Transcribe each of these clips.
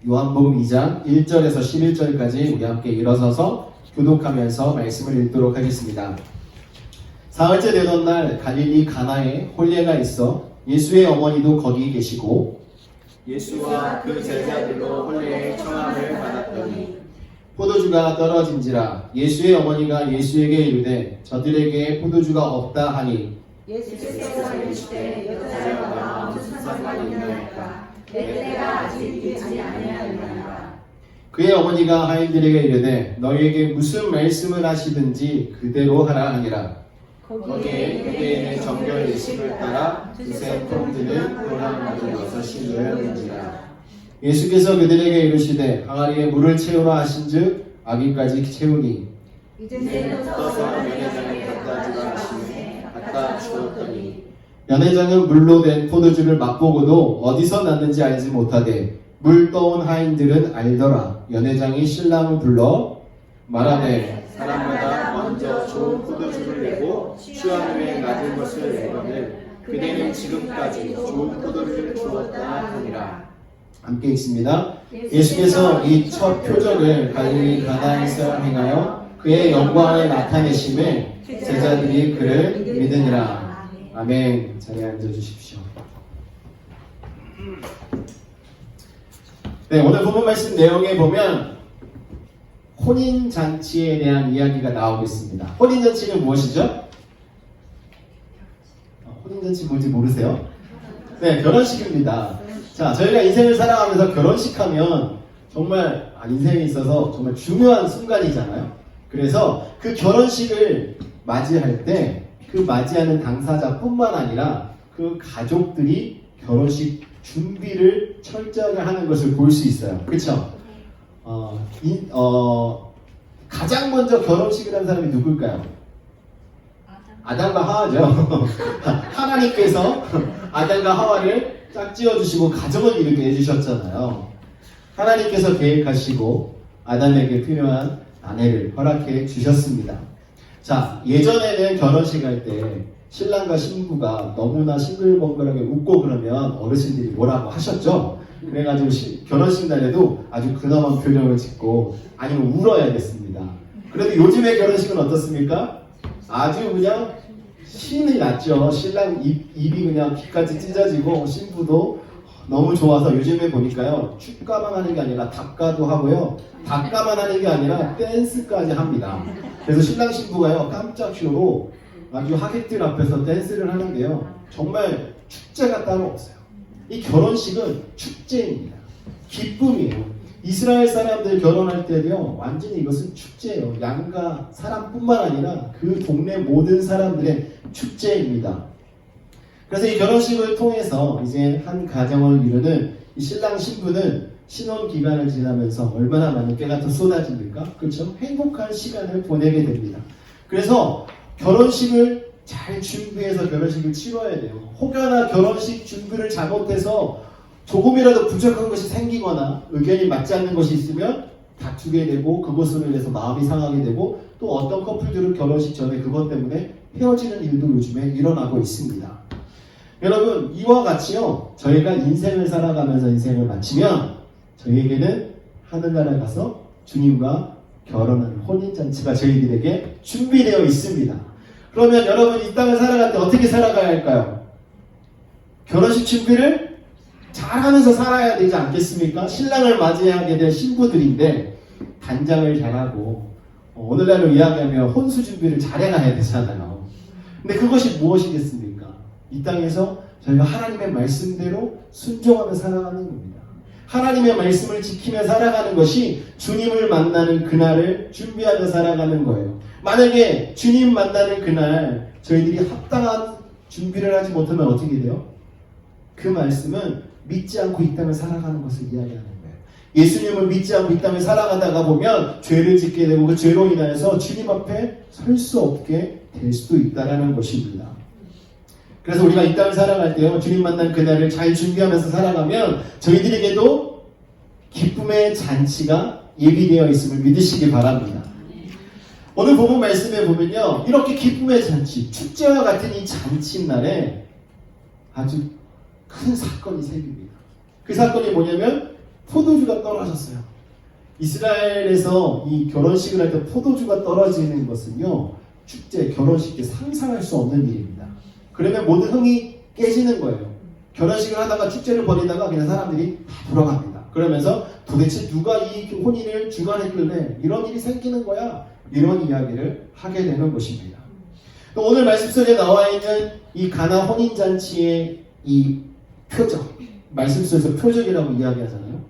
요한복음 2장 1절에서 11절까지 우리 함께 일어서서 교독하면서 말씀을 읽도록 하겠습니다. 사흘째 되던 날 갈릴리 가나에 혼례가 있어 예수의 어머니도 거기 계시고 예수와 그 제자들로 혼례의 청함을 받았더니 포도주가 떨어진지라 예수의 어머니가 예수에게 이르되 저들에게 포도주가 없다 하니 예수께서 이르시되 여자여 나와 무슨 상관이 있나이까 내 때가 아직 이르지 아니하였나이까. 그의 어머니가 하인들에게 이르되 너희에게 무슨 말씀을 하시든지 그대로 하라 하니라. 거기에 그대의 정결 예식을 따라 두세 통 드는 도랑 같은 것을 놓였는지라. 예수께서 그들에게 이르시되 항아리에 물을 채우라 하신즉 아기까지 채우니 이제는 떠서 연회장에 갖다 주라 하시니 갖다 주었더니 연회장은 물로 된 포도주를 맛보고도 어디서 났는지 알지 못하되 물 떠온 하인들은 알더라. 연회장이 신랑을 불러 말하되 사람마다 먼저 좋은 포도주를 내고 취한 후에 낮은 것을 내거늘 그대는 지금까지 좋은 포도주를 주었다 하니라. 함께 읽습니다. 예수께서 이 첫 표적을 갈릴리 가나에서 행하여 그의 영광을 나타내심에 제자들이 그를 믿으니라. 아멘. 자리에 앉아주십시오. 네, 오늘 본문 말씀 내용에 보면 혼인잔치에 대한 이야기가 나오고 있습니다. 혼인잔치는 무엇이죠? 혼인잔치 뭔지 모르세요? 네, 결혼식입니다. 자, 저희가 인생을 살아가면서 결혼식하면 정말 인생에 있어서 정말 중요한 순간이잖아요. 그래서 그 결혼식을 맞이할 때 그 맞이하는 당사자뿐만 아니라 그 가족들이 결혼식 준비를 철저하게 하는 것을 볼 수 있어요. 그렇죠? 가장 먼저 결혼식을 한 사람이 누굴까요? 아담과 하와죠. 하나님께서 아담과 하와를 짝 지어주시고 가정을 이루게 해주셨잖아요. 하나님께서 계획하시고 아담에게 필요한 아내를 허락해 주셨습니다. 자, 예전에는 결혼식 할 때 신랑과 신부가 너무나 싱글벙글하게 웃고 그러면 어르신들이 뭐라고 하셨죠? 그래가지고 결혼식 날에도 아주 근엄한 표정을 짓고 아니면 울어야겠습니다. 그래도 요즘의 결혼식은 어떻습니까? 아주 그냥 신이 났죠. 신랑 입이 그냥 귀까지 찢어지고 신부도 너무 좋아서 요즘에 보니까요 축가만 하는 게 아니라 답가도 하고요 답가만 하는 게 아니라 댄스까지 합니다. 그래서 신랑 신부가요 깜짝 쇼로 아주 하객들 앞에서 댄스를 하는데요 정말 축제가 따로 없어요. 이 결혼식은 축제입니다. 기쁨이에요. 이스라엘 사람들 결혼할 때도요 완전히 이것은 축제예요. 양가 사람뿐만 아니라 그 동네 모든 사람들의 축제입니다. 그래서 이 결혼식을 통해서 이제 한 가정을 이루는 이 신랑 신부는 신혼 기간을 지나면서 얼마나 많은 깨가 더 쏟아집니까? 그렇죠? 행복한 시간을 보내게 됩니다. 그래서 결혼식을 잘 준비해서 결혼식을 치러야 돼요. 혹여나 결혼식 준비를 잘못해서 조금이라도 부족한 것이 생기거나 의견이 맞지 않는 것이 있으면 다투게 되고 그것으로 인해서 마음이 상하게 되고 또 어떤 커플들은 결혼식 전에 그것 때문에 헤어지는 일도 요즘에 일어나고 있습니다. 여러분 이와 같이요 저희가 인생을 살아가면서 인생을 마치면 저희에게는 하늘나라에 가서 주님과 결혼하는 혼인잔치가 저희들에게 준비되어 있습니다. 그러면 여러분 이 땅을 살아갈 때 어떻게 살아가야 할까요? 결혼식 준비를 잘하면서 살아야 되지 않겠습니까? 신랑을 맞이하게 될 신부들인데 단장을 잘하고 오늘날로 이야기하면 혼수 준비를 잘해놔야 되잖아요. 근데 그것이 무엇이겠습니까? 이 땅에서 저희가 하나님의 말씀대로 순종하며 살아가는 겁니다. 하나님의 말씀을 지키며 살아가는 것이 주님을 만나는 그날을 준비하며 살아가는 거예요. 만약에 주님 만나는 그날 저희들이 합당한 준비를 하지 못하면 어떻게 돼요? 그 말씀은 믿지 않고 이 땅을 살아가는 것을 이야기하는 거예요. 예수님을 믿지 않고 이 땅을 살아가다가 보면 죄를 짓게 되고 그 죄로 인하여서 주님 앞에 설 수 없게 될 수도 있다는 것입니다. 그래서 우리가 이 땅을 살아갈 때요 주님 만난 그날을 잘 준비하면서 살아가면 저희들에게도 기쁨의 잔치가 예비되어 있음을 믿으시기 바랍니다. 오늘 본문 말씀에 보면요 이렇게 기쁨의 잔치, 축제와 같은 이 잔치날에 아주 큰 사건이 생깁니다. 그 사건이 뭐냐면 포도주가 떨어졌어요. 이스라엘에서 이 결혼식을 할 때 포도주가 떨어지는 것은요, 축제, 결혼식 때 상상할 수 없는 일입니다. 그러면 모든 흥이 깨지는 거예요. 결혼식을 하다가 축제를 벌이다가 그냥 사람들이 다 돌아갑니다. 그러면서 도대체 누가 이 혼인을 주관했길래 이런 일이 생기는 거야? 이런 이야기를 하게 되는 것입니다. 또 오늘 말씀 속에 나와 있는 이 가나 혼인잔치의 이 표적, 말씀 속에서 표적이라고 이야기하잖아요.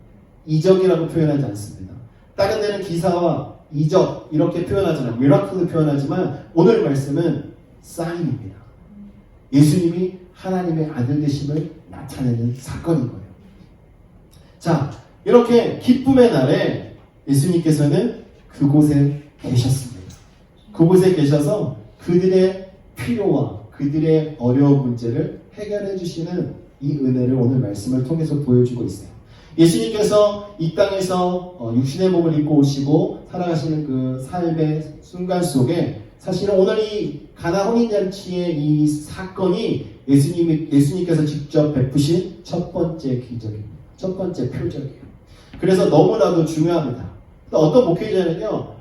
이적이라고 표현하지 않습니다. 다른 데는 기사와 이적 이렇게 표현하잖아요. 미라클로 표현하지만 오늘 말씀은 사인입니다. 예수님이 하나님의 아들 되심을 나타내는 사건인 거예요. 자, 이렇게 기쁨의 날에 예수님께서는 그곳에 계셨습니다. 그곳에 계셔서 그들의 필요와 그들의 어려운 문제를 해결해 주시는 이 은혜를 오늘 말씀을 통해서 보여주고 있어요. 예수님께서 이 땅에서 육신의 몸을 입고 오시고 살아가시는 그 삶의 순간 속에 사실은 오늘 이 가나 혼인잔치의 이 사건이 예수님께서 직접 베푸신 첫 번째 기적입니다. 첫 번째 표적이에요. 그래서 너무나도 중요합니다. 또 어떤 목회자는요,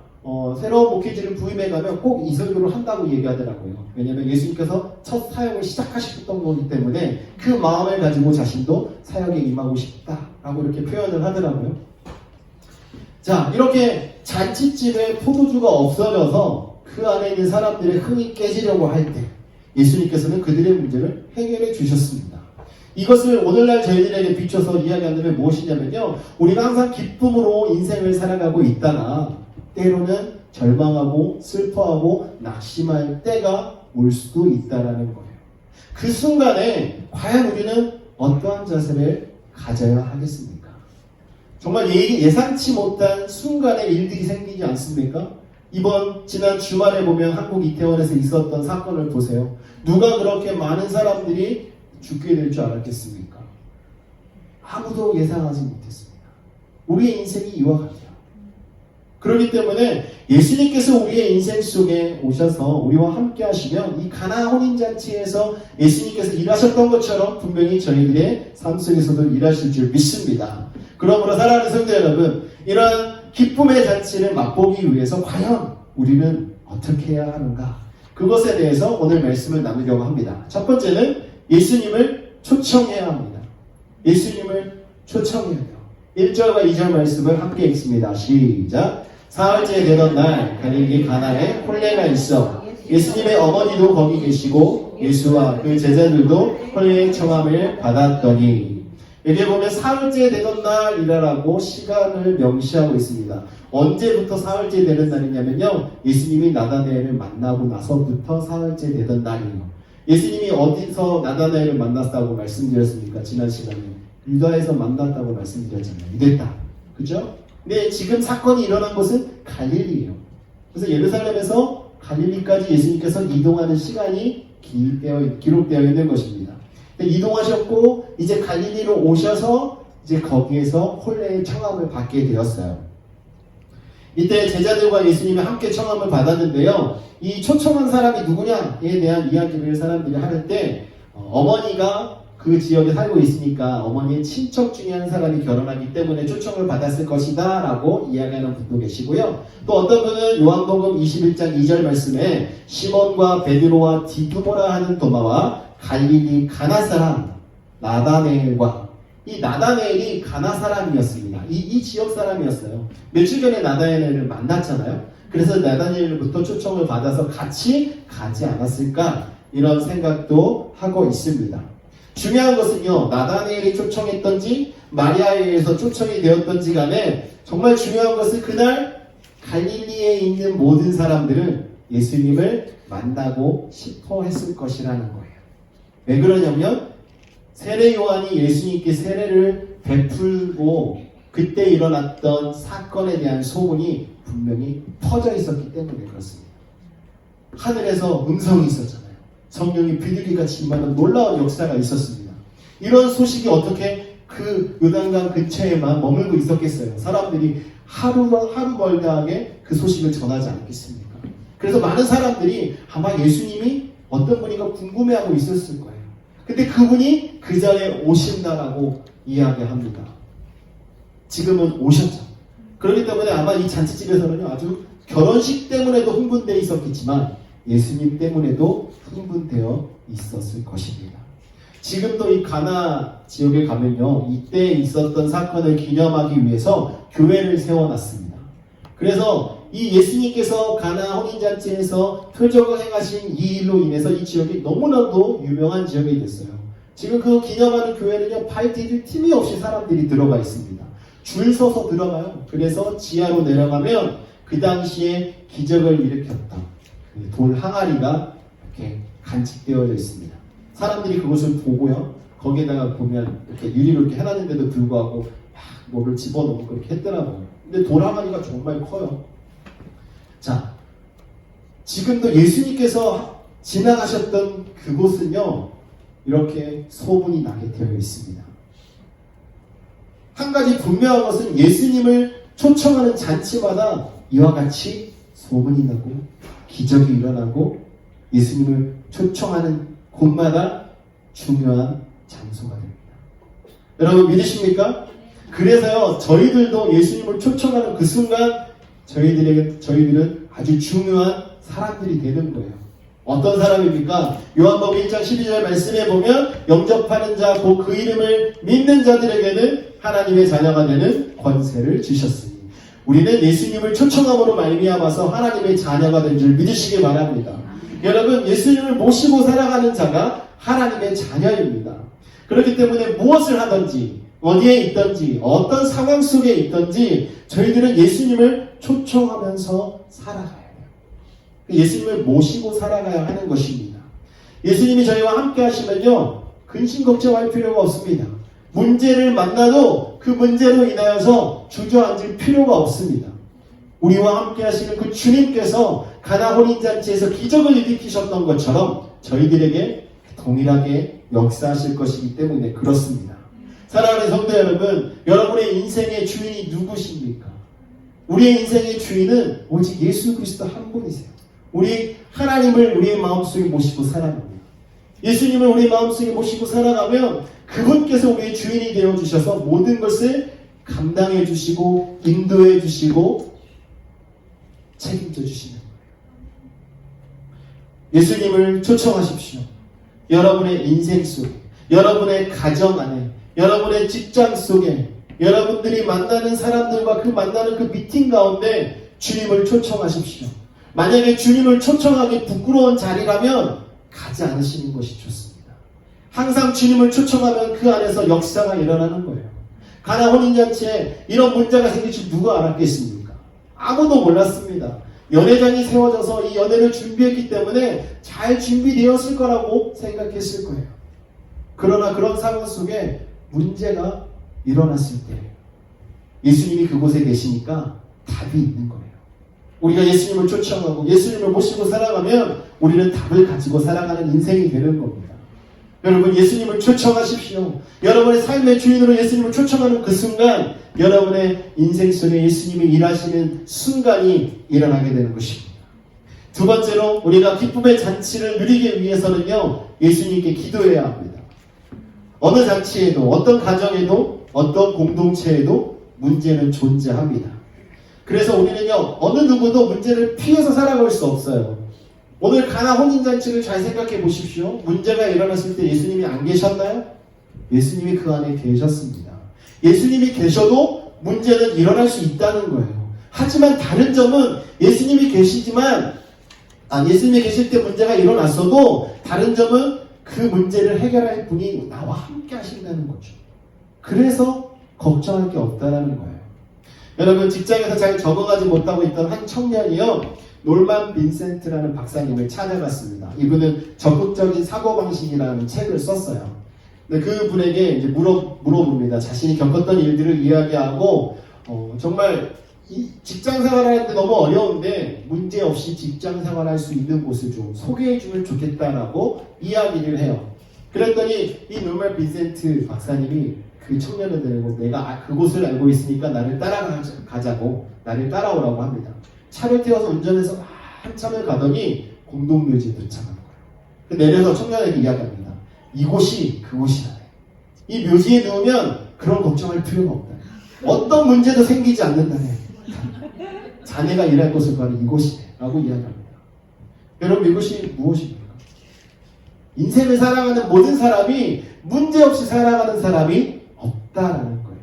새로운 목회지를 부임해 가면 꼭 이 설교를 한다고 얘기하더라고요. 왜냐하면 예수님께서 첫 사역을 시작하셨던 거기 때문에 그 마음을 가지고 자신도 사역에 임하고 싶다라고 이렇게 표현을 하더라고요. 자, 이렇게 잔치집에 포도주가 없어져서 그 안에 있는 사람들의 흥이 깨지려고 할 때 예수님께서는 그들의 문제를 해결해 주셨습니다. 이것을 오늘날 저희들에게 비춰서 이야기한다면 무엇이냐면요, 우리가 항상 기쁨으로 인생을 살아가고 있다가 때로는 절망하고 슬퍼하고 낙심할 때가 올 수도 있다라는 거예요. 그 순간에 과연 우리는 어떠한 자세를 가져야 하겠습니까? 정말 예상치 못한 순간에 일들이 생기지 않습니까? 지난 주말에 보면 한국 이태원에서 있었던 사건을 보세요. 누가 그렇게 많은 사람들이 죽게 될 줄 알았겠습니까? 아무도 예상하지 못했습니다. 우리의 인생이 이와 같아요. 그렇기 때문에 예수님께서 우리의 인생 속에 오셔서 우리와 함께 하시면 이 가나 혼인잔치에서 예수님께서 일하셨던 것처럼 분명히 저희들의 삶 속에서도 일하실 줄 믿습니다. 그러므로 사랑하는 성도 여러분, 이러한 기쁨의 잔치를 맛보기 위해서 과연 우리는 어떻게 해야 하는가? 그것에 대해서 오늘 말씀을 나누려고 합니다. 첫 번째는 예수님을 초청해야 합니다. 예수님을 초청해야 돼요. 1절과 2절 말씀을 함께 읽습니다. 시작. 사흘째 되던 날 갈릴리 가나에 홀례가 있어 예수님의 어머니도 거기 계시고 예수와 그 제자들도 홀례의 청함을 받았더니, 여기 보면 사흘째 되던 날이라고 시간을 명시하고 있습니다. 언제부터 사흘째 되는 날이냐면요, 예수님이 나다나엘을 만나고 나서부터 사흘째 되던 날이에요. 예수님이 어디서 나다나엘을 만났다고 말씀드렸습니까? 지난 시간에 유다에서 만났다고 말씀드렸잖아요. 유대 땅, 그죠? 근데 지금 사건이 일어난 곳은 갈릴리예요. 그래서 예루살렘에서 갈릴리까지 예수님께서 이동하는 시간이 기록되어 있는 것입니다. 이동하셨고 이제 갈릴리로 오셔서 이제 거기에서 홀례의 청함을 받게 되었어요. 이때 제자들과 예수님이 함께 청함을 받았는데요, 이 초청한 사람이 누구냐에 대한 이야기를 사람들이 할 때 어머니가 그 지역에 살고 있으니까 어머니의 친척 중에 한 사람이 결혼하기 때문에 초청을 받았을 것이다 라고 이야기하는 분도 계시고요. 또 어떤 분은 요한복음 21장 2절 말씀에 시몬과 베드로와 디두모라 하는 도마와 갈릴리 가나 사람 나다나엘과, 이 나다나엘이 가나 사람이었습니다. 이 지역 사람이었어요. 며칠 전에 나다나엘을 만났잖아요. 그래서 나다나엘부터 초청을 받아서 같이 가지 않았을까, 이런 생각도 하고 있습니다. 중요한 것은요, 나다나엘이 초청했던지 마리아에 의해서 초청이 되었던지 간에 정말 중요한 것은 그날 갈릴리에 있는 모든 사람들은 예수님을 만나고 싶어 했을 것이라는 거예요. 왜 그러냐면 세례 요한이 예수님께 세례를 베풀고 그때 일어났던 사건에 대한 소문이 분명히 퍼져 있었기 때문에 그렇습니다. 하늘에서 음성이 있었잖아요. 성령이 비둘기같이 임하는 놀라운 역사가 있었습니다. 이런 소식이 어떻게 그 요단강 근처에만 머물고 있었겠어요? 사람들이 하루 멀다하게 그 소식을 전하지 않겠습니까? 그래서 많은 사람들이 아마 예수님이 어떤 분인가 궁금해하고 있었을 거예요. 근데 그분이 그 자리에 오신다라고 이야기합니다. 지금은 오셨죠. 그렇기 때문에 아마 이 잔치집에서는요, 아주 결혼식 때문에도 흥분되어 있었겠지만 예수님 때문에도 흥분되어 있었을 것입니다. 지금도 이 가나 지역에 가면요, 이때 있었던 사건을 기념하기 위해서 교회를 세워놨습니다. 그래서 이 예수님께서 가나 혼인잔치에서 표적을 행하신 이 일로 인해서 이 지역이 너무나도 유명한 지역이 됐어요. 지금 그 기념하는 교회는요, 발디딜 틈이 없이 사람들이 들어가 있습니다. 줄 서서 들어가요. 그래서 지하로 내려가면 그 당시에 기적을 일으켰던 그 돌 항아리가 이렇게 간직되어져 있습니다. 사람들이 그것을 보고요, 거기에다가 보면 이렇게 유리로 이렇게 해놨는데도 불구하고 막 뭐를 집어넣고 그렇게 했더라고요. 근데 돌 항아리가 정말 커요. 자, 지금도 예수님께서 지나가셨던 그곳은요, 이렇게 소문이 나게 되어 있습니다. 한 가지 분명한 것은 예수님을 초청하는 잔치마다 이와 같이 소문이 나고 기적이 일어나고 예수님을 초청하는 곳마다 중요한 장소가 됩니다. 여러분 믿으십니까? 그래서요, 저희들도 예수님을 초청하는 그 순간 저희들은 아주 중요한 사람들이 되는 거예요. 어떤 사람입니까? 요한복음 1장 12절 말씀에 보면 영접하는 자, 곧 그 이름을 믿는 자들에게는 하나님의 자녀가 되는 권세를 주셨으니 우리는 예수님을 초청함으로 말미암아서 하나님의 자녀가 된 줄 믿으시기 바랍니다. 여러분, 예수님을 모시고 살아가는 자가 하나님의 자녀입니다. 그렇기 때문에 무엇을 하든지 어디에 있든지 어떤 상황 속에 있든지 저희들은 예수님을 초청하면서 살아가야 해요. 예수님을 모시고 살아가야 하는 것입니다. 예수님이 저희와 함께 하시면요, 근심 걱정할 필요가 없습니다. 문제를 만나도 그 문제로 인하여서 주저앉을 필요가 없습니다. 우리와 함께 하시는 그 주님께서 가나 혼인잔치에서 기적을 일으키셨던 것처럼 저희들에게 동일하게 역사하실 것이기 때문에 그렇습니다. 사랑하는 성도 여러분, 여러분의 인생의 주인이 누구십니까? 우리의 인생의 주인은 오직 예수 그리스도 한 분이세요. 우리 하나님을 우리의 마음속에 모시고 살아갑니다. 예수님을 우리 마음속에 모시고 살아가면 그분께서 우리의 주인이 되어주셔서 모든 것을 감당해 주시고 인도해 주시고 책임져 주시는 거예요. 예수님을 초청하십시오. 여러분의 인생 속에, 여러분의 가정 안에, 여러분의 직장 속에, 여러분들이 만나는 사람들과 그 만나는 그 미팅 가운데 주님을 초청하십시오. 만약에 주님을 초청하기 부끄러운 자리라면 가지 않으시는 것이 좋습니다. 항상 주님을 초청하면 그 안에서 역사가 일어나는 거예요. 가나 혼인잔치에 이런 문제가 생길 줄 누가 알았겠습니까? 아무도 몰랐습니다. 연회장이 세워져서 이 연회를 준비했기 때문에 잘 준비되었을 거라고 생각했을 거예요. 그러나 그런 상황 속에 문제가 일어났을 때 예수님이 그곳에 계시니까 답이 있는 거예요. 우리가 예수님을 초청하고 예수님을 모시고 살아가면 우리는 답을 가지고 살아가는 인생이 되는 겁니다. 여러분, 예수님을 초청하십시오. 여러분의 삶의 주인으로 예수님을 초청하는 그 순간 여러분의 인생 속에 예수님이 일하시는 순간이 일어나게 되는 것입니다. 두 번째로 우리가 기쁨의 잔치를 누리기 위해서는요, 예수님께 기도해야 합니다. 어느 잔치에도, 어떤 가정에도, 어떤 공동체에도 문제는 존재합니다. 그래서 우리는요, 어느 누구도 문제를 피해서 살아갈 수 없어요. 오늘 가나 혼인잔치를 잘 생각해 보십시오. 문제가 일어났을 때 예수님이 안 계셨나요? 예수님이 그 안에 계셨습니다. 예수님이 계셔도 문제는 일어날 수 있다는 거예요. 하지만 다른 점은 예수님이 계시지만, 예수님이 계실 때 문제가 일어났어도 다른 점은 그 문제를 해결할 분이 나와 함께 하신다는 거죠. 그래서 걱정할 게 없다는 거예요. 여러분, 직장에서 잘 적응하지 못하고 있던 한 청년이요, 놀만 빈센트라는 박사님을 찾아갔습니다. 이분은 적극적인 사고방식이라는 책을 썼어요. 근데 그분에게 이제 물어봅니다. 자신이 겪었던 일들을 이야기하고, 정말 이 직장 생활하는데 너무 어려운데 문제 없이 직장 생활할 수 있는 곳을 좀 소개해주면 좋겠다라고 이야기를 해요. 그랬더니 이 놀만 빈센트 박사님이 그 청년을 데리고 내가 그곳을 알고 있으니까 나를 따라가자고, 나를 따라오라고 합니다. 차를 태워서 운전해서 한참을 가더니 공동묘지에 도착하는 거예요. 내려서 청년에게 이야기합니다. 이곳이 그곳이다. 이 묘지에 누우면 그런 걱정할 필요가 없다. 어떤 문제도 생기지 않는다네. 자네가 일할 곳은 바로 이곳이네 라고 이야기합니다. 여러분 이것이 무엇입니까? 인생을 살아가는 모든 사람이 문제없이 살아가는 사람이 없다라는 거예요.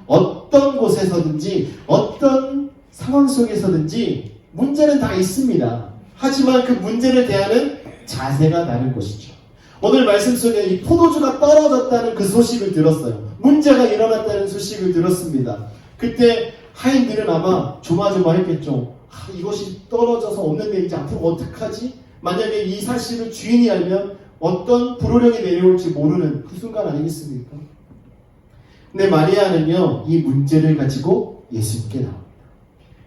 어떤 곳에서든지 어떤 상황 속에서든지 문제는 다 있습니다. 하지만 그 문제를 대하는 자세가 다른 것이죠. 오늘 말씀 속에 이 포도주가 떨어졌다는 그 소식을 들었어요. 문제가 일어났다는 소식을 들었습니다. 그때 하인들은 아마 조마조마했겠죠. 이것이 떨어져서 없는데 이제 앞으로 어떡하지? 만약에 이 사실을 주인이 알면 어떤 불호령이 내려올지 모르는 그 순간 아니겠습니까? 근데 마리아는요, 이 문제를 가지고 예수님께 나옵니다.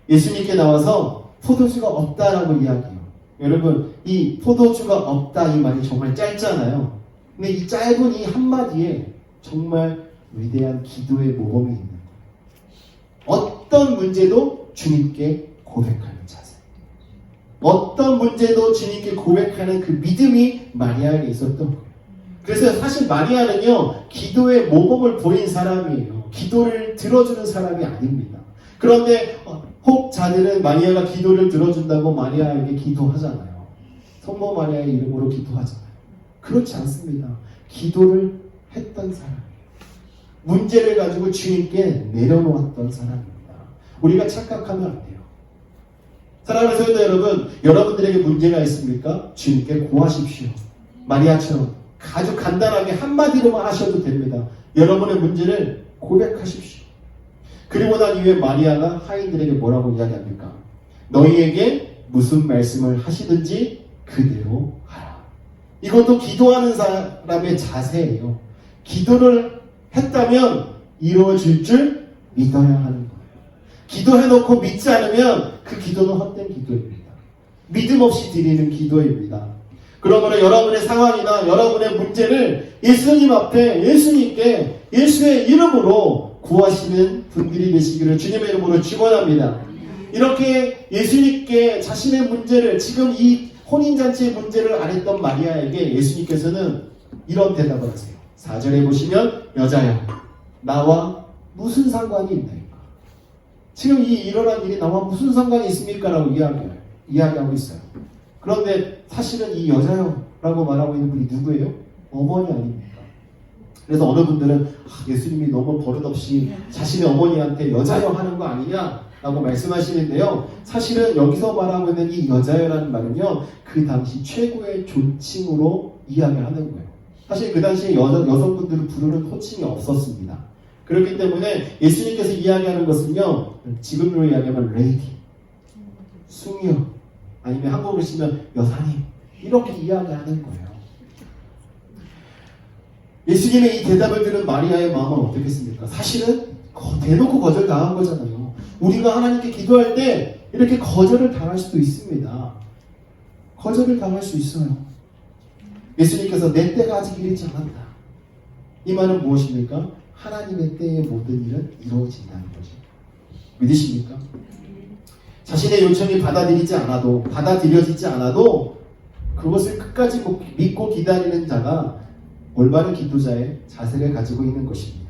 예수님께 나와서 포도주가 없다라고 이야기해요. 여러분, 이 포도주가 없다 이 말이 정말 짧잖아요. 근데 이 짧은 이 한마디에 정말 위대한 기도의 모범이 있는 거예요. 어떤 문제도 주님께 고백하는 자세. 어떤 문제도 주님께 고백하는 그 믿음이 마리아에게 있었던 거예요. 그래서 사실 마리아는요, 기도의 모범을 보인 사람이에요. 기도를 들어주는 사람이 아닙니다. 그런데 혹 자들은 마리아가 기도를 들어준다고 마리아에게 기도하잖아요. 성모 마리아의 이름으로 기도하잖아요. 그렇지 않습니다. 기도를 했던 사람이에요. 문제를 가지고 주님께 내려놓았던 사람입니다. 우리가 착각하면 안 돼요. 사랑하는 성도 여러분, 여러분들에게 문제가 있습니까? 주님께 고하십시오. 마리아처럼 아주 간단하게 한마디로만 하셔도 됩니다. 여러분의 문제를 고백하십시오. 그리고 난 이후에 마리아가 하인들에게 뭐라고 이야기합니까? 너희에게 무슨 말씀을 하시든지 그대로 하라. 이것도 기도하는 사람의 자세예요. 기도를 했다면 이루어질 줄 믿어야 하는 거예요. 기도해놓고 믿지 않으면 그 기도는 헛된 기도입니다. 믿음 없이 드리는 기도입니다. 그러므로 여러분의 상황이나 여러분의 문제를 예수님 앞에 예수님께 예수의 이름으로 구하시는 분들이 되시기를 주님의 이름으로 축원합니다. 이렇게 예수님께 자신의 문제를, 지금 이 혼인잔치의 문제를 아랬던 마리아에게 예수님께서는 이런 대답을 하세요. 4절에 보시면 여자여 나와 무슨 상관이 있나이까? 지금 이 일어난 일이 나와 무슨 상관이 있습니까? 라고 이야기하고 있어요. 그런데 사실은 이 여자여 라고 말하고 있는 분이 누구예요? 어머니 아닙니까? 그래서 어느 분들은 예수님이 너무 버릇없이 자신의 어머니한테 여자여 하는 거 아니냐 라고 말씀하시는데요. 사실은 여기서 말하고 있는 이 여자여라는 말은요, 그 당시 최고의 존칭으로 이야기하는 거예요. 사실 그 당시에 여성분들을 부르는 호칭이 없었습니다. 그렇기 때문에 예수님께서 이야기하는 것은요, 지금으로 이야기하면 레이디, 숭녀, 아니면 한국어로 쓰면 여사님, 이렇게 이야기하는 거예요. 예수님의 이 대답을 들은 마리아의 마음은 어떻겠습니까? 사실은 대놓고 거절당한 거잖아요. 우리가 하나님께 기도할 때 이렇게 거절을 당할 수도 있습니다. 거절을 당할 수 있어요. 예수님께서 내 때가 아직 이르지 않았다. 이 말은 무엇입니까? 하나님의 때에 모든 일은 이루어진다는 거죠. 믿으십니까? 자신의 요청이 받아들여지지 않아도 그것을 끝까지 믿고 기다리는 자가 올바른 기도자의 자세를 가지고 있는 것입니다.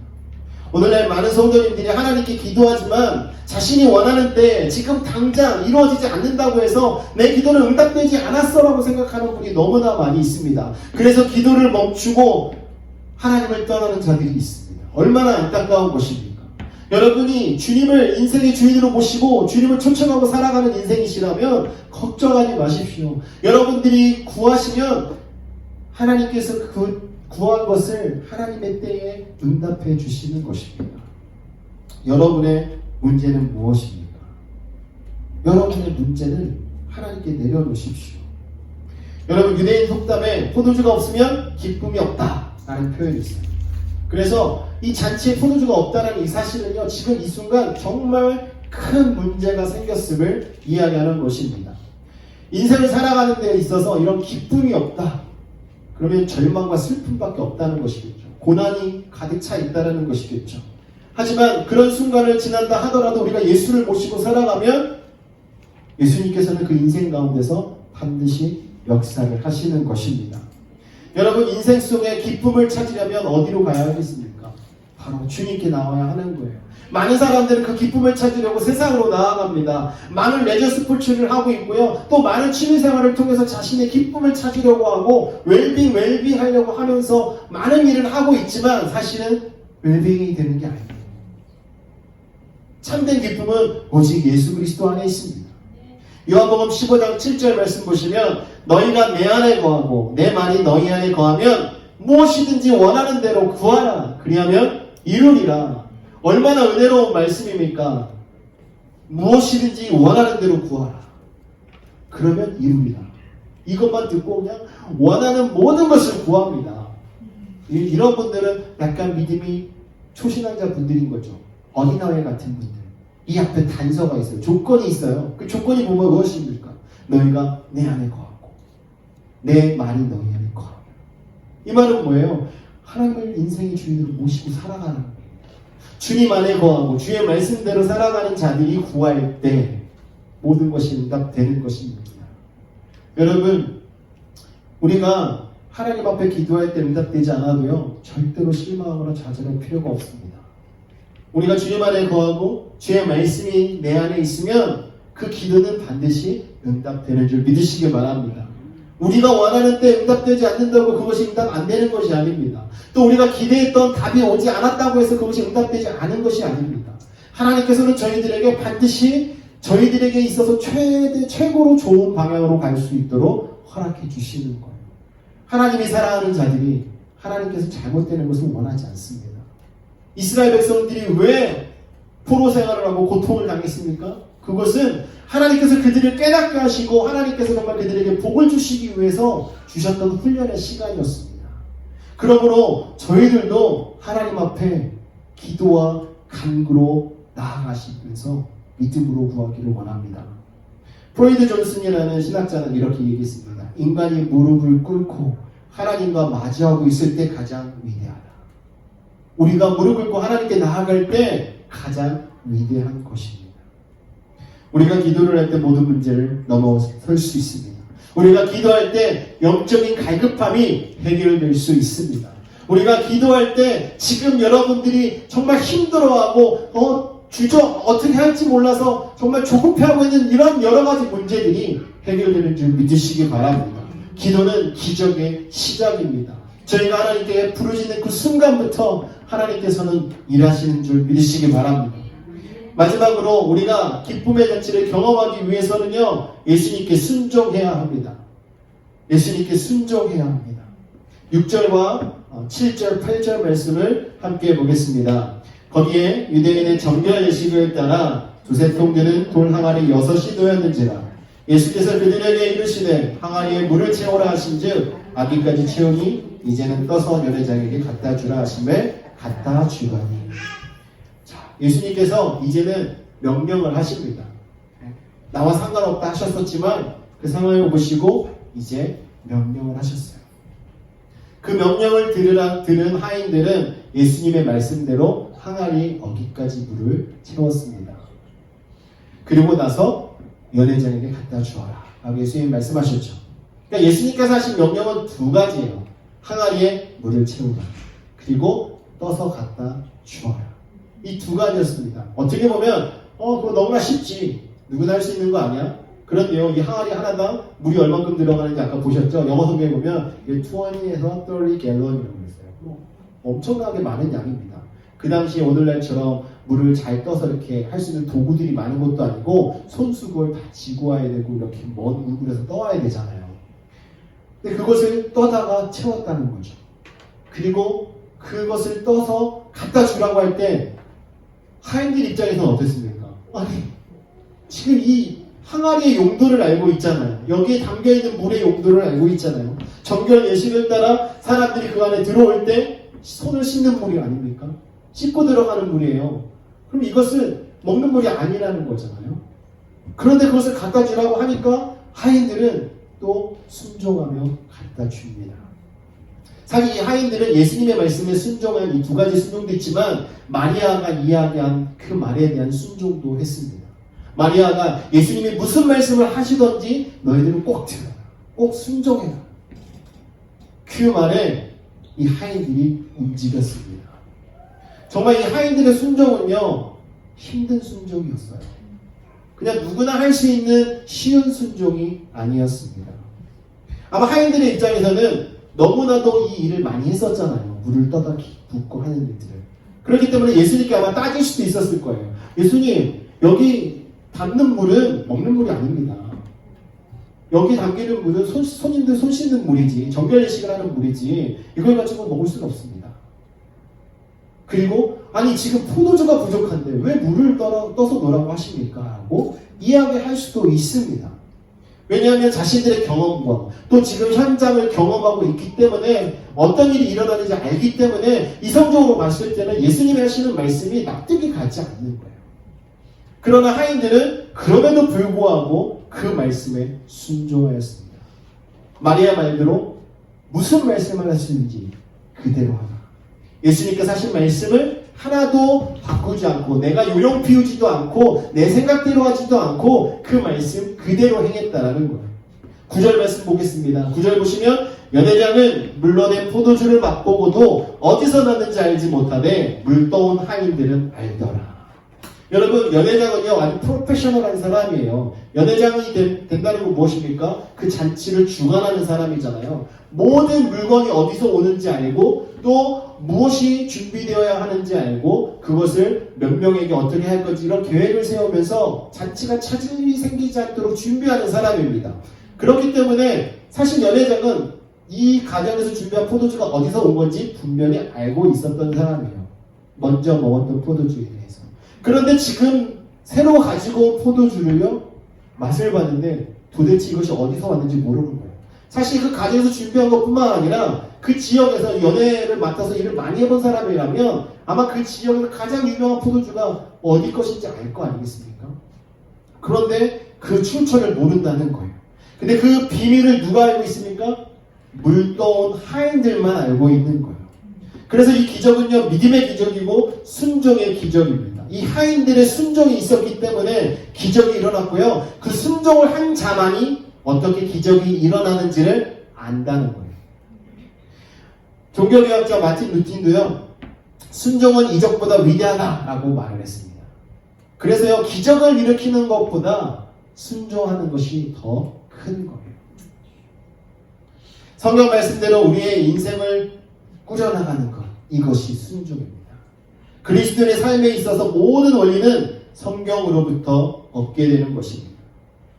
오늘날 많은 성도님들이 하나님께 기도하지만 자신이 원하는 때 지금 당장 이루어지지 않는다고 해서 내 기도는 응답되지 않았어라고 생각하는 분이 너무나 많이 있습니다. 그래서 기도를 멈추고 하나님을 떠나는 자들이 있습니다. 얼마나 안타까운 것입니까? 여러분이 주님을 인생의 주인으로 모시고 주님을 초청하고 살아가는 인생이시라면 걱정하지 마십시오. 여러분들이 구하시면 하나님께서 그 구한 것을 하나님의 때에 응답해 주시는 것입니다. 여러분의 문제는 무엇입니까? 여러분의 문제는 하나님께 내려놓으십시오. 여러분, 유대인 속담에 포도주가 없으면 기쁨이 없다 라는 표현이 있어요. 그래서 이 잔치에 포도주가 없다는 이 사실은요, 지금 이 순간 정말 큰 문제가 생겼음을 이야기하는 것입니다. 인생을 살아가는 데 있어서 이런 기쁨이 없다, 그러면 절망과 슬픔밖에 없다는 것이겠죠. 고난이 가득 차 있다는 것이겠죠. 하지만 그런 순간을 지난다 하더라도 우리가 예수를 모시고 살아가면 예수님께서는 그 인생 가운데서 반드시 역사를 하시는 것입니다. 여러분, 인생 속에 기쁨을 찾으려면 어디로 가야 하겠습니까? 바로 주님께 나와야 하는 거예요. 많은 사람들은 그 기쁨을 찾으려고 세상으로 나아갑니다. 많은 레저 스포츠를 하고 있고요. 또 많은 취미생활을 통해서 자신의 기쁨을 찾으려고 하고 웰빙 하려고 하면서 많은 일을 하고 있지만 사실은 웰빙이 되는 게 아닙니다. 참된 기쁨은 오직 예수 그리스도 안에 있습니다. 요한복음 15장 7절 말씀 보시면 너희가 내 안에 거하고 내 말이 너희 안에 거하면 무엇이든지 원하는 대로 구하라. 그리하면 이루리라. 얼마나 은혜로운 말씀입니까? 무엇이든지 원하는 대로 구하라. 그러면 이루리라. 이것만 듣고 그냥 원하는 모든 것을 구합니다. 이런 분들은 약간 믿음이 초신앙자 분들인 거죠. 어린아이 같은 분들. 이 앞에 단서가 있어요. 조건이 있어요. 그 조건이 보면 무엇입니까? 너희가 내 안에 거하고 내 말이 너희 안에 거하고. 이 말은 뭐예요? 하나님을 인생의 주인으로 모시고 살아가는 거예요. 주님 안에 거하고 주의 말씀대로 살아가는 자들이 구할 때 모든 것이 응답되는 것입니다. 여러분, 우리가 하나님 앞에 기도할 때 응답되지 않아도요, 절대로 실망하거나 좌절할 필요가 없습니다. 우리가 주님 안에 거하고 주의 말씀이 내 안에 있으면 그 기도는 반드시 응답되는 줄 믿으시기 바랍니다. 우리가 원하는 때 응답되지 않는다고 그것이 응답 안 되는 것이 아닙니다. 또 우리가 기대했던 답이 오지 않았다고 해서 그것이 응답되지 않은 것이 아닙니다. 하나님께서는 저희들에게 반드시 저희들에게 있어서 최고로 좋은 방향으로 갈 수 있도록 허락해 주시는 거예요. 하나님이 사랑하는 자들이 하나님께서 잘못되는 것을 원하지 않습니다. 이스라엘 백성들이 왜 포로 생활을 하고 고통을 당했습니까? 그것은 하나님께서 그들을 깨닫게 하시고 하나님께서 정말 그들에게 복을 주시기 위해서 주셨던 훈련의 시간이었습니다. 그러므로 저희들도 하나님 앞에 기도와 간구로 나아가시면서 믿음으로 구하기를 원합니다. 프로이드 존슨이라는 신학자는 이렇게 얘기했습니다. 인간이 무릎을 꿇고 하나님과 마주하고 있을 때 가장 위대하다. 우리가 무릎 꿇고 하나님께 나아갈 때 가장 위대한 것입니다. 우리가 기도를 할 때 모든 문제를 넘어설 수 있습니다. 우리가 기도할 때 영적인 갈급함이 해결될 수 있습니다. 우리가 기도할 때 지금 여러분들이 정말 힘들어하고 어떻게 할지 몰라서 정말 조급해하고 있는 이런 여러 가지 문제들이 해결되는 줄 믿으시기 바랍니다. 기도는 기적의 시작입니다. 저희가 하나님께 부르짖는 그 순간부터 하나님께서는 일하시는 줄 믿으시기 바랍니다. 마지막으로 우리가 기쁨의 잔치를 경험하기 위해서는요, 예수님께 순종해야 합니다. 예수님께 순종해야 합니다. 6절과 7절, 8절 말씀을 함께 보겠습니다. 거기에 유대인의 정결 예식을 따라 두세 통들은 돌 항아리 6이 놓였는지라. 예수께서 그들에게 이르시되 항아리에 물을 채우라 하신즉 아기까지 채우니 이제는 떠서 연회장에게 갖다 주라 하심에 갖다 주더니. 예수님께서 이제는 명령을 하십니다. 나와 상관없다 하셨었지만 그 상황을 보시고 이제 명령을 하셨어요. 그 명령을 들은 하인들은 예수님의 말씀대로 항아리 어기까지 물을 채웠습니다. 그리고 나서 연회장에게 갖다 주어라 라고 예수님이 말씀하셨죠. 그러니까 예수님께서 하신 명령은 두 가지예요. 항아리에 물을 채우라, 그리고 떠서 갖다 주어라. 이 두 가지였습니다. 어떻게 보면 그거 너무나 쉽지, 누구나 할 수 있는 거 아니야? 그런데요, 이 항아리 하나당 물이 얼만큼 들어가는지 아까 보셨죠? 영어 성경에 보면 20에서 30 갤런이라고 했어요. 엄청나게 많은 양입니다. 그 당시에 오늘날처럼 물을 잘 떠서 이렇게 할 수 있는 도구들이 많은 것도 아니고 손수 그걸 다 지고 와야 되고 이렇게 먼 우물에서 떠와야 되잖아요. 근데 그것을 떠다가 채웠다는 거죠. 그리고 그것을 떠서 갖다 주라고 할 때 하인들 입장에서는 어땠습니까? 아니, 지금 이 항아리의 용도를 알고 있잖아요. 여기에 담겨있는 물의 용도를 알고 있잖아요. 정결 예식을 따라 사람들이 그 안에 들어올 때 손을 씻는 물이 아닙니까? 씻고 들어가는 물이에요. 그럼 이것은 먹는 물이 아니라는 거잖아요. 그런데 그것을 갖다 주라고 하니까 하인들은 또 순종하며 갖다 줍니다. 사실 이 하인들은 예수님의 말씀에 순종한 이 두 가지 순종도 있지만 마리아가 이야기한 그 말에 대한 순종도 했습니다. 마리아가 예수님이 무슨 말씀을 하시던지 너희들은 꼭 들어라, 꼭 순종해라. 그 말에 이 하인들이 움직였습니다. 정말 이 하인들의 순종은요, 힘든 순종이었어요. 그냥 누구나 할 수 있는 쉬운 순종이 아니었습니다. 아마 하인들의 입장에서는 너무나도 이 일을 많이 했었잖아요. 물을 떠다 붓고 하는 일들을. 그렇기 때문에 예수님께 아마 따질 수도 있었을 거예요. 예수님, 여기 담는 물은 먹는 물이 아닙니다. 여기 담기는 물은 손님들 손 씻는 물이지, 정결례식을 하는 물이지, 이걸 가지고 먹을 수는 없습니다. 그리고 아니 지금 포도주가 부족한데 왜 물을 떠서 놓으라고 하십니까? 라고 이야기할 수도 있습니다. 왜냐하면 자신들의 경험과 또 지금 현장을 경험하고 있기 때문에 어떤 일이 일어나는지 알기 때문에 이성적으로 봤을 때는 예수님이 하시는 말씀이 납득이 가지 않는 거예요. 그러나 하인들은 그럼에도 불구하고 그 말씀에 순종하였습니다. 마리아 말대로 무슨 말씀을 하시는지 그대로 하라. 예수님께서 하신 말씀을 하나도 바꾸지 않고 내가 요령 피우지도 않고 내 생각대로 하지도 않고 그 말씀 그대로 행했다라는 거예요. 9절 말씀 보겠습니다. 9절 보시면 연회장은 물러낸 포도주를 맛보고도 어디서 났는지 알지 못하되 물 떠온 하인들은 알더라. 여러분, 연회장은요 아주 프로페셔널한 사람이에요. 연회장이 된다는 건 무엇입니까? 그 잔치를 주관하는 사람이잖아요. 모든 물건이 어디서 오는지 알고 또 무엇이 준비되어야 하는지 알고 그것을 몇 명에게 어떻게 할 건지 이런 계획을 세우면서 잔치가 차질이 생기지 않도록 준비하는 사람입니다. 그렇기 때문에 사실 연회장은 이 가정에서 준비한 포도주가 어디서 온 건지 분명히 알고 있었던 사람이에요. 먼저 먹었던 포도주에 대해서. 그런데 지금 새로 가지고 온 포도주를요 맛을 봤는데 도대체 이것이 어디서 왔는지 모르는 거예요. 사실 그 가정에서 준비한 것뿐만 아니라 그 지역에서 연애를 맡아서 일을 많이 해본 사람이라면 아마 그 지역에서 가장 유명한 포도주가 어디 것인지 알 거 아니겠습니까? 그런데 그 출처를 모른다는 거예요. 근데 그 비밀을 누가 알고 있습니까? 물 떠온 하인들만 알고 있는 거예요. 그래서 이 기적은요 믿음의 기적이고 순종의 기적입니다. 이 하인들의 순종이 있었기 때문에 기적이 일어났고요. 그 순종을 한 자만이 어떻게 기적이 일어나는지를 안다는 거예요. 종교개혁자 마틴 루틴도요. 순종은 이적보다 위대하다라고 말을 했습니다. 그래서요. 기적을 일으키는 것보다 순종하는 것이 더 큰 거예요. 성경 말씀대로 우리의 인생을 꾸려나가는 것, 이것이 순종입니다. 그리스도인의 삶에 있어서 모든 원리는 성경으로부터 얻게 되는 것입니다.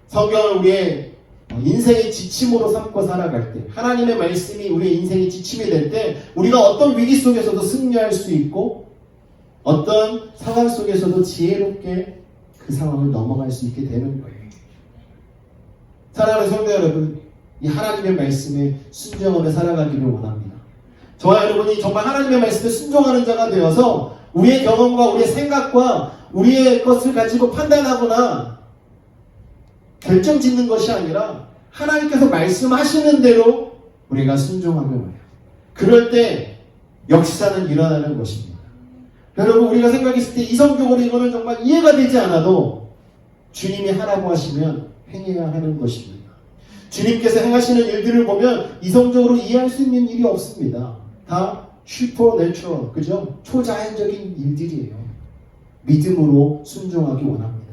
성경을 우리의 인생의 지침으로 삼고 살아갈 때, 하나님의 말씀이 우리의 인생의 지침이 될 때 우리가 어떤 위기 속에서도 승리할 수 있고 어떤 상황 속에서도 지혜롭게 그 상황을 넘어갈 수 있게 되는 거예요. 사랑하는 성도 여러분, 이 하나님의 말씀에 순종하며 살아가기를 원합니다. 저와 여러분이 정말 하나님의 말씀에 순종하는 자가 되어서 우리의 경험과 우리의 생각과 우리의 것을 가지고 판단하거나 결정 짓는 것이 아니라 하나님께서 말씀하시는 대로 우리가 순종하는 거예요. 그럴 때 역사는 일어나는 것입니다. 여러분, 우리가 생각했을 때 이성적으로 이거는 정말 이해가 되지 않아도 주님이 하라고 하시면 행해야 하는 것입니다. 주님께서 행하시는 일들을 보면 이성적으로 이해할 수 있는 일이 없습니다. 다 슈퍼내추럴, 그죠? 초자연적인 일들이에요. 믿음으로 순종하기 원합니다.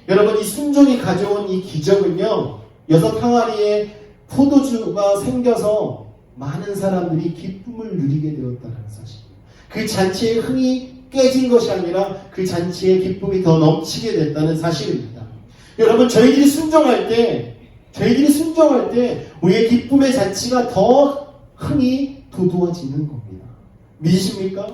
여러분, 이 순종이 가져온 이 기적은요, 6 항아리에 포도주가 생겨서 많은 사람들이 기쁨을 누리게 되었다는 사실입니다. 그 잔치의 흥이 깨진 것이 아니라 그 잔치의 기쁨이 더 넘치게 됐다는 사실입니다. 여러분, 저희들이 순종할 때 우리의 기쁨의 잔치가 더 흥이 돋우어지는 겁니다. 믿으십니까?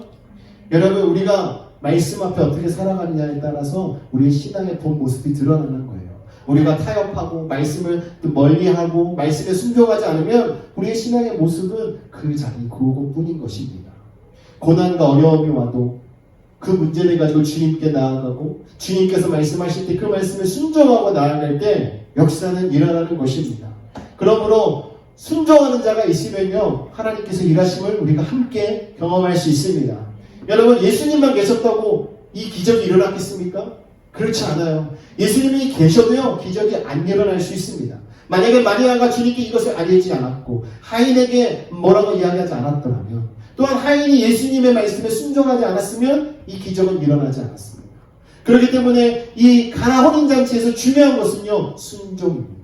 여러분, 우리가 말씀 앞에 어떻게 살아가느냐에 따라서 우리의 신앙의 본 모습이 드러나는 거예요. 우리가 타협하고 말씀을 멀리하고 말씀에 순종하지 않으면 우리의 신앙의 모습은 그 자리 그것뿐인 것입니다. 고난과 어려움이 와도 그 문제를 가지고 주님께 나아가고 주님께서 말씀하실 때 그 말씀에 순종하고 나아갈 때 역사는 일어나는 것입니다. 그러므로 순종하는 자가 있으면요, 하나님께서 일하심을 우리가 함께 경험할 수 있습니다. 여러분, 예수님만 계셨다고 이 기적이 일어났겠습니까? 그렇지 않아요. 예수님이 계셔도요, 기적이 안 일어날 수 있습니다. 만약에 마리아가 주님께 이것을 알리지 않았고 하인에게 뭐라고 이야기하지 않았더라면, 또한 하인이 예수님의 말씀에 순종하지 않았으면 이 기적은 일어나지 않았습니다. 그렇기 때문에 이 가나 혼인잔치에서 중요한 것은요, 순종입니다.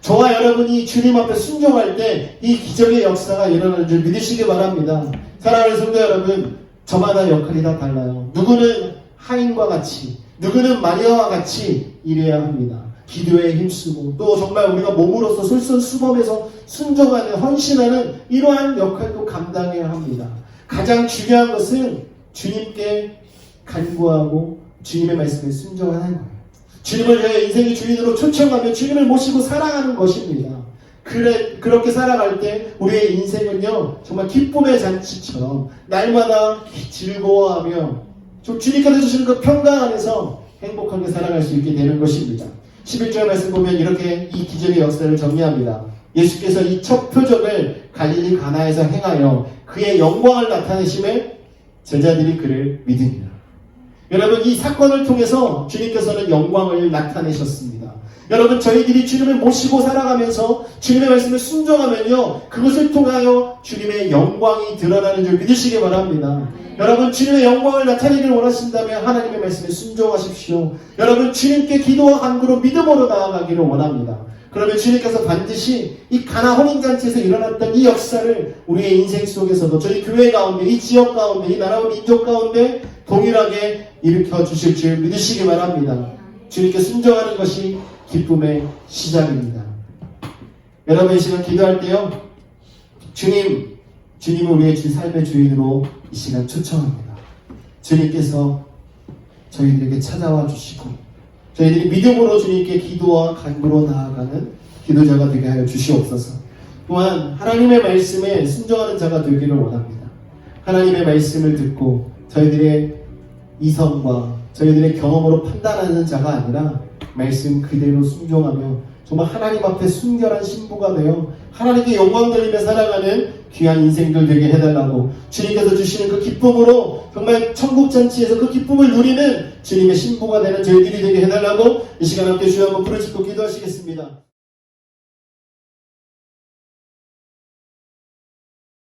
저와 여러분이 주님 앞에 순종할 때 이 기적의 역사가 일어나는 줄 믿으시기 바랍니다. 사랑하는 성도 여러분, 저마다 역할이 다 달라요. 누구는 하인과 같이, 누구는 마리아와 같이 일해야 합니다. 기도에 힘쓰고 또 정말 우리가 몸으로서 솔선수범해서 순종하는, 헌신하는 이러한 역할도 감당해야 합니다. 가장 중요한 것은 주님께 간구하고 주님의 말씀에 순종하는 거예요. 주님을 저의 인생의 주인으로 초청하며 주님을 모시고 살아가는 것입니다. 그렇게 살아갈 때 우리의 인생은요, 정말 기쁨의 잔치처럼 날마다 즐거워하며 주님께서 주시는 그 평강 안에서 행복하게 살아갈 수 있게 되는 것입니다. 11절 말씀 보면 이렇게 이 기적의 역사를 정리합니다. 예수께서 이 첫 표적을 갈릴리 가나에서 행하여 그의 영광을 나타내심에 제자들이 그를 믿으니라. 여러분, 이 사건을 통해서 주님께서는 영광을 나타내셨습니다. 여러분, 저희들이 주님을 모시고 살아가면서 주님의 말씀을 순종하면요, 그것을 통하여 주님의 영광이 드러나는 줄 믿으시기 바랍니다. 여러분, 주님의 영광을 나타내기를 원하신다면 하나님의 말씀에 순종하십시오. 여러분, 주님께 기도와 간구로 믿음으로 나아가기를 원합니다. 그러면 주님께서 반드시 이 가나 혼인잔치에서 일어났던 이 역사를 우리의 인생 속에서도, 저희 교회 가운데, 이 지역 가운데, 이 나라와 민족 가운데 동일하게 일으켜 주실 줄 믿으시기 바랍니다. 주님께 순종하는 것이 기쁨의 시작입니다. 여러분, 이 시간 기도할 때요, 주님을 우리의 삶의 주인으로 이 시간 초청합니다. 주님께서 저희들에게 찾아와 주시고 저희들이 믿음으로 주님께 기도와 간구로 나아가는 기도자가 되게 하여 주시옵소서. 또한 하나님의 말씀에 순종하는 자가 되기를 원합니다. 하나님의 말씀을 듣고 저희들의 이성과 저희들의 경험으로 판단하는 자가 아니라 말씀 그대로 순종하며 정말 하나님 앞에 순결한 신부가 되어 하나님께 영광 돌리며 살아가는 귀한 인생들 되게 해달라고, 주님께서 주시는 그 기쁨으로 정말 천국잔치에서 그 기쁨을 누리는 주님의 신부가 되는 저희들이 되게 해달라고 이 시간 함께 주여 한번 부르짖고 기도하시겠습니다.